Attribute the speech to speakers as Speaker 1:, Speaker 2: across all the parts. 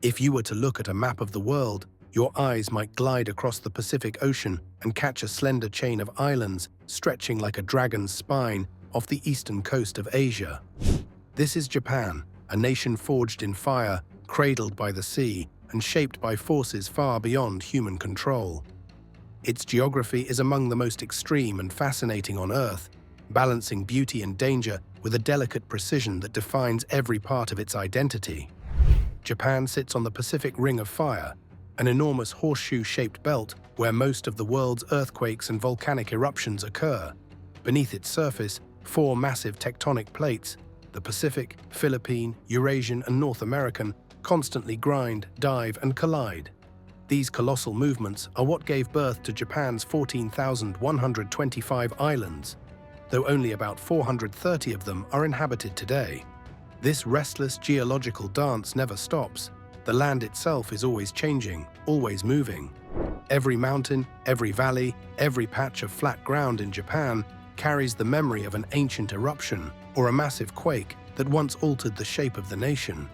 Speaker 1: If you were to look at a map of the world, your eyes might glide across the Pacific Ocean and catch a slender chain of islands stretching like a dragon's spine off the eastern coast of Asia. This is Japan, a nation forged in fire, cradled by the sea, and shaped by forces far beyond human control. Its geography is among the most extreme and fascinating on Earth, balancing beauty and danger with a delicate precision that defines every part of its identity. Japan sits on the Pacific Ring of Fire, an enormous horseshoe-shaped belt where most of the world's earthquakes and volcanic eruptions occur. Beneath its surface, four massive tectonic plates, the Pacific, Philippine, Eurasian, and North American, constantly grind, dive, and collide. These colossal movements are what gave birth to Japan's 14,125 islands, though only about 430 of them are inhabited today. This restless geological dance never stops. The land itself is always changing, always moving. Every mountain, every valley, every patch of flat ground in Japan carries the memory of an ancient eruption or a massive quake that once altered the shape of the nation.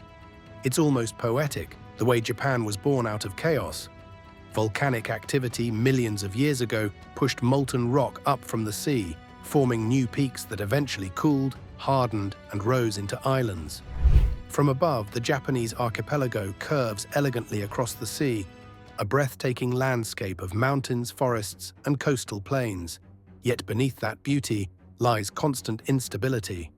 Speaker 1: It's almost poetic, the way Japan was born out of chaos. Volcanic activity millions of years ago pushed molten rock up from the sea, forming new peaks that eventually cooled, hardened, and rose into islands. From above, the Japanese archipelago curves elegantly across the sea, a breathtaking landscape of mountains, forests, and coastal plains. Yet beneath that beauty lies constant instability.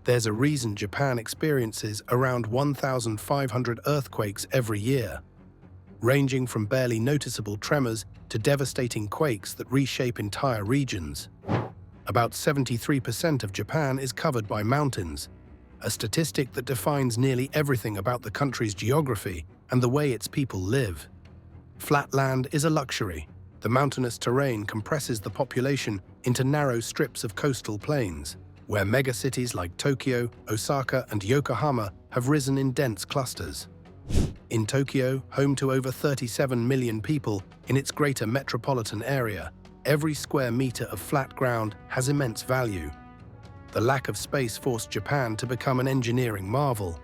Speaker 1: There's a reason Japan experiences around 1,500 earthquakes every year, ranging from barely noticeable tremors to devastating quakes that reshape entire regions. About 73% of Japan is covered by mountains, a statistic that defines nearly everything about the country's geography and the way its people live. Flat land is a luxury. The mountainous terrain compresses the population into narrow strips of coastal plains, where megacities like Tokyo, Osaka, and Yokohama have risen in dense clusters. In Tokyo, home to over 37 million people in its greater metropolitan area, every square meter of flat ground has immense value. The lack of space forced Japan to become an engineering marvel,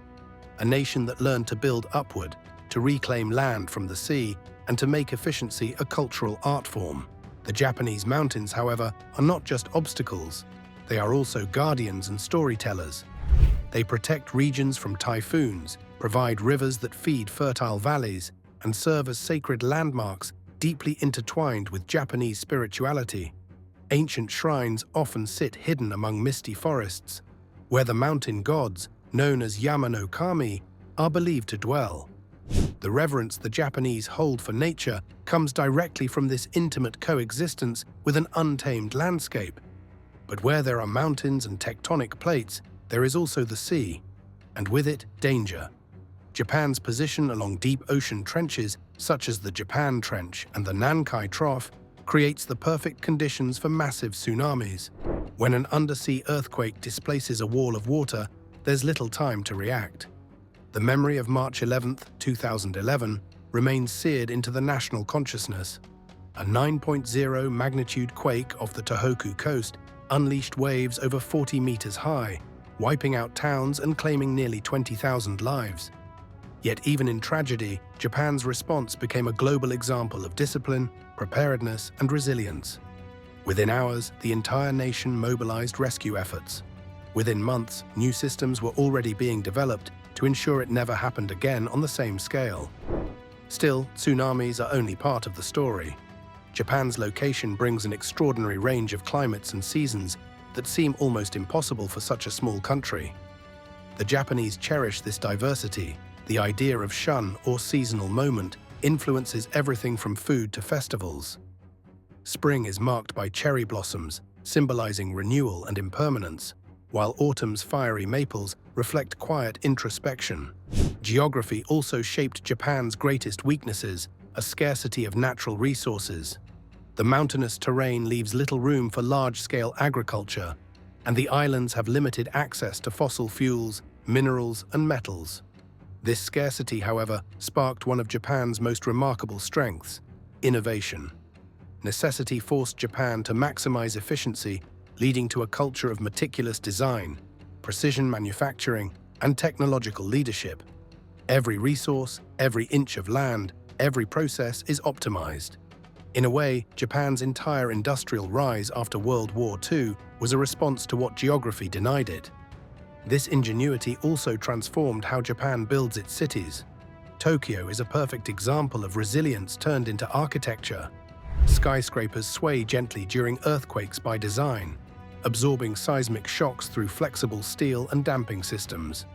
Speaker 1: a nation that learned to build upward, to reclaim land from the sea, and to make efficiency a cultural art form. The Japanese mountains, however, are not just obstacles. They are also guardians and storytellers. They protect regions from typhoons, provide rivers that feed fertile valleys, and serve as sacred landmarks deeply intertwined with Japanese spirituality. Ancient shrines often sit hidden among misty forests, where the mountain gods, known as Yama no Kami, are believed to dwell. The reverence the Japanese hold for nature comes directly from this intimate coexistence with an untamed landscape. But where there are mountains and tectonic plates, there is also the sea, and with it, danger. Japan's position along deep ocean trenches, such as the Japan Trench and the Nankai Trough, creates the perfect conditions for massive tsunamis. When an undersea earthquake displaces a wall of water, there's little time to react. The memory of March 11, 2011, remains seared into the national consciousness. A 9.0 magnitude quake off the Tohoku coast unleashed waves over 40 meters high, wiping out towns and claiming nearly 20,000 lives. Yet even in tragedy, Japan's response became a global example of discipline, preparedness, and resilience. Within hours, the entire nation mobilized rescue efforts. Within months, new systems were already being developed to ensure it never happened again on the same scale. Still, tsunamis are only part of the story. Japan's location brings an extraordinary range of climates and seasons that seem almost impossible for such a small country. The Japanese cherish this diversity. The idea of shun, or seasonal moment, influences everything from food to festivals. Spring is marked by cherry blossoms, symbolizing renewal and impermanence, while autumn's fiery maples reflect quiet introspection. Geography also shaped Japan's greatest weaknesses, a scarcity of natural resources. The mountainous terrain leaves little room for large-scale agriculture, and the islands have limited access to fossil fuels, minerals, and metals. This scarcity, however, sparked one of Japan's most remarkable strengths: innovation. Necessity forced Japan to maximize efficiency, leading to a culture of meticulous design, precision manufacturing, and technological leadership. Every resource, every inch of land, every process is optimized. In a way, Japan's entire industrial rise after World War II was a response to what geography denied it. This ingenuity also transformed how Japan builds its cities. Tokyo is a perfect example of resilience turned into architecture. Skyscrapers sway gently during earthquakes by design, absorbing seismic shocks through flexible steel and damping systems.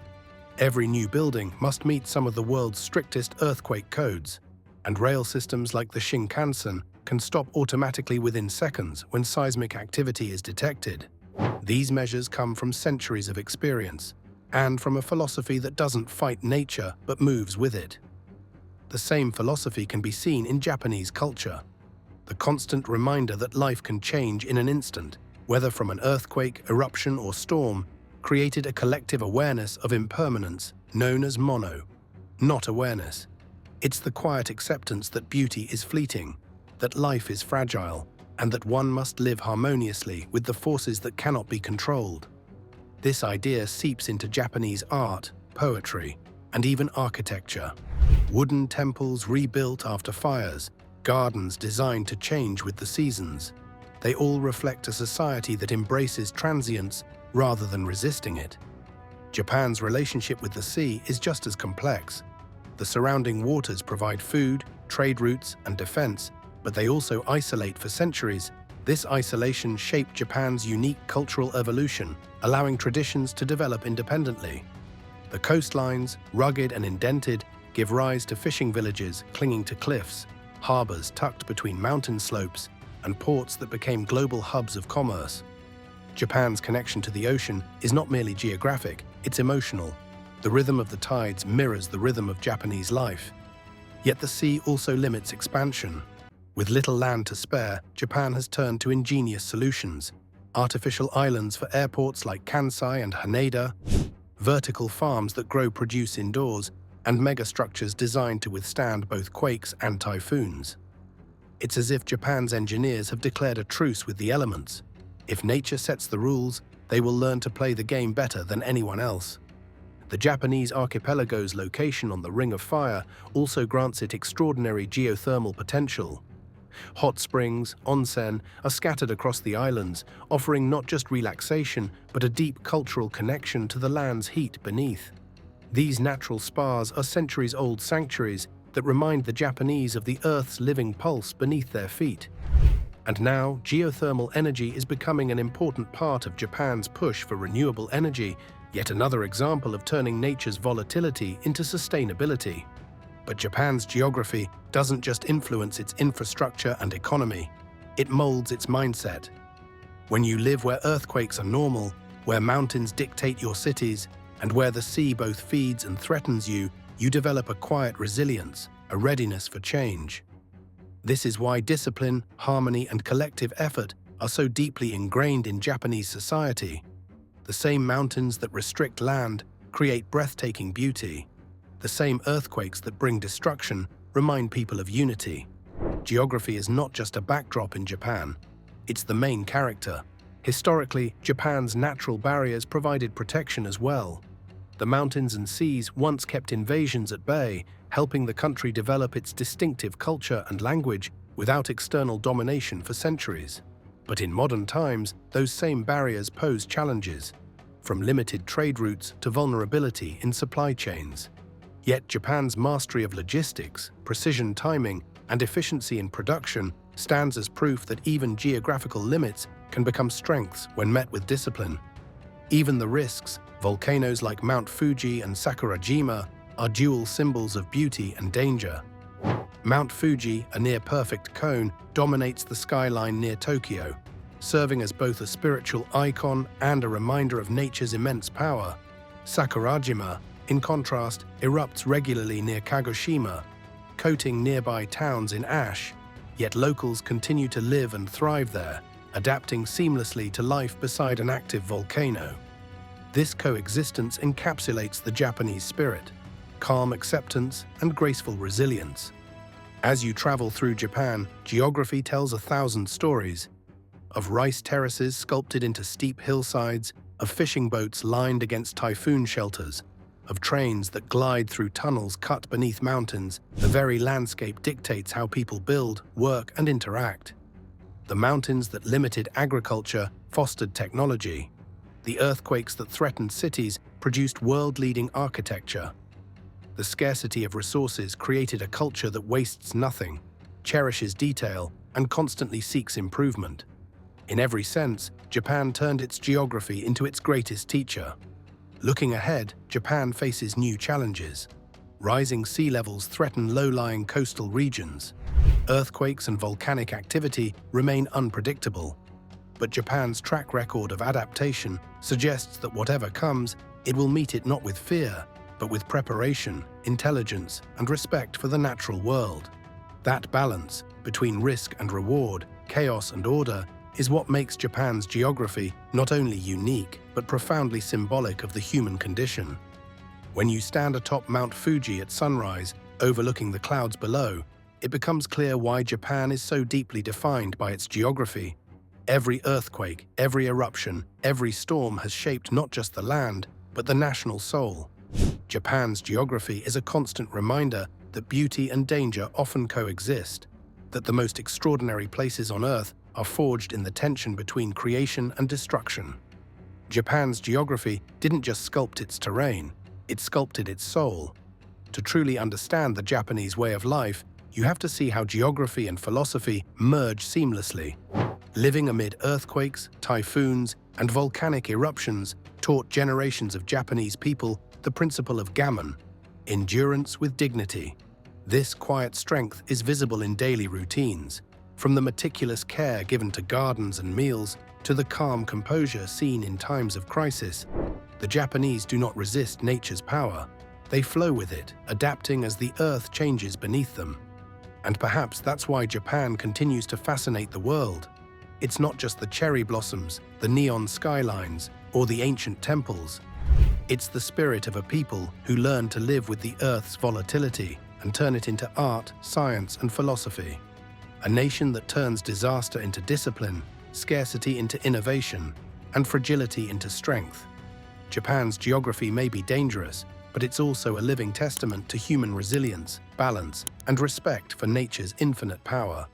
Speaker 1: Every new building must meet some of the world's strictest earthquake codes, and rail systems like the Shinkansen can stop automatically within seconds when seismic activity is detected. These measures come from centuries of experience, and from a philosophy that doesn't fight nature but moves with it. The same philosophy can be seen in Japanese culture. The constant reminder that life can change in an instant, whether from an earthquake, eruption, or storm, created a collective awareness of impermanence known as mono, not awareness. It's the quiet acceptance that beauty is fleeting, that life is fragile, and that one must live harmoniously with the forces that cannot be controlled. This idea seeps into Japanese art, poetry, and even architecture. Wooden temples rebuilt after fires, gardens designed to change with the seasons. They all reflect a society that embraces transience rather than resisting it. Japan's relationship with the sea is just as complex. The surrounding waters provide food, trade routes, and defense, but they also isolate for centuries. This isolation shaped Japan's unique cultural evolution, allowing traditions to develop independently. The coastlines, rugged and indented, give rise to fishing villages clinging to cliffs, harbors tucked between mountain slopes, and ports that became global hubs of commerce. Japan's connection to the ocean is not merely geographic, it's emotional. The rhythm of the tides mirrors the rhythm of Japanese life. Yet the sea also limits expansion. With little land to spare, Japan has turned to ingenious solutions. Artificial islands for airports like Kansai and Haneda, vertical farms that grow produce indoors, and megastructures designed to withstand both quakes and typhoons. It's as if Japan's engineers have declared a truce with the elements. If nature sets the rules, they will learn to play the game better than anyone else. The Japanese archipelago's location on the Ring of Fire also grants it extraordinary geothermal potential. Hot springs, onsen, are scattered across the islands, offering not just relaxation, but a deep cultural connection to the land's heat beneath. These natural spas are centuries-old sanctuaries that remind the Japanese of the Earth's living pulse beneath their feet. And now, geothermal energy is becoming an important part of Japan's push for renewable energy, yet another example of turning nature's volatility into sustainability. But Japan's geography doesn't just influence its infrastructure and economy, it molds its mindset. When you live where earthquakes are normal, where mountains dictate your cities, and where the sea both feeds and threatens you, you develop a quiet resilience, a readiness for change. This is why discipline, harmony, and collective effort are so deeply ingrained in Japanese society. The same mountains that restrict land create breathtaking beauty. The same earthquakes that bring destruction remind people of unity. Geography is not just a backdrop in Japan, it's the main character. Historically, Japan's natural barriers provided protection as well. The mountains and seas once kept invasions at bay, helping the country develop its distinctive culture and language without external domination for centuries. But in modern times, those same barriers pose challenges, from limited trade routes to vulnerability in supply chains. Yet Japan's mastery of logistics, precision timing, and efficiency in production stands as proof that even geographical limits can become strengths when met with discipline. Even the risks, volcanoes like Mount Fuji and Sakurajima, are dual symbols of beauty and danger. Mount Fuji, a near-perfect cone, dominates the skyline near Tokyo, serving as both a spiritual icon and a reminder of nature's immense power. Sakurajima, in contrast, erupts regularly near Kagoshima, coating nearby towns in ash, yet locals continue to live and thrive there, adapting seamlessly to life beside an active volcano. This coexistence encapsulates the Japanese spirit, calm acceptance and graceful resilience. As you travel through Japan, geography tells 1,000 stories. Of rice terraces sculpted into steep hillsides, of fishing boats lined against typhoon shelters, of trains that glide through tunnels cut beneath mountains, the very landscape dictates how people build, work, and interact. The mountains that limited agriculture fostered technology. The earthquakes that threatened cities produced world-leading architecture. The scarcity of resources created a culture that wastes nothing, cherishes detail, and constantly seeks improvement. In every sense, Japan turned its geography into its greatest teacher. Looking ahead, Japan faces new challenges. Rising sea levels threaten low-lying coastal regions. Earthquakes and volcanic activity remain unpredictable. But Japan's track record of adaptation suggests that whatever comes, it will meet it not with fear, but with preparation, intelligence, and respect for the natural world. That balance between risk and reward, chaos and order, is what makes Japan's geography not only unique, but profoundly symbolic of the human condition. When you stand atop Mount Fuji at sunrise, overlooking the clouds below, it becomes clear why Japan is so deeply defined by its geography. Every earthquake, every eruption, every storm has shaped not just the land, but the national soul. Japan's geography is a constant reminder that beauty and danger often coexist, that the most extraordinary places on Earth are forged in the tension between creation and destruction. Japan's geography didn't just sculpt its terrain, it sculpted its soul. To truly understand the Japanese way of life, you have to see how geography and philosophy merge seamlessly. Living amid earthquakes, typhoons, and volcanic eruptions taught generations of Japanese people the principle of gammon, endurance with dignity. This quiet strength is visible in daily routines, from the meticulous care given to gardens and meals to the calm composure seen in times of crisis. The Japanese do not resist nature's power. They flow with it, adapting as the earth changes beneath them. And perhaps that's why Japan continues to fascinate the world. It's not just the cherry blossoms, the neon skylines, or the ancient temples. It's the spirit of a people who learn to live with the Earth's volatility and turn it into art, science, and philosophy. A nation that turns disaster into discipline, scarcity into innovation, and fragility into strength. Japan's geography may be dangerous, but it's also a living testament to human resilience, balance, and respect for nature's infinite power.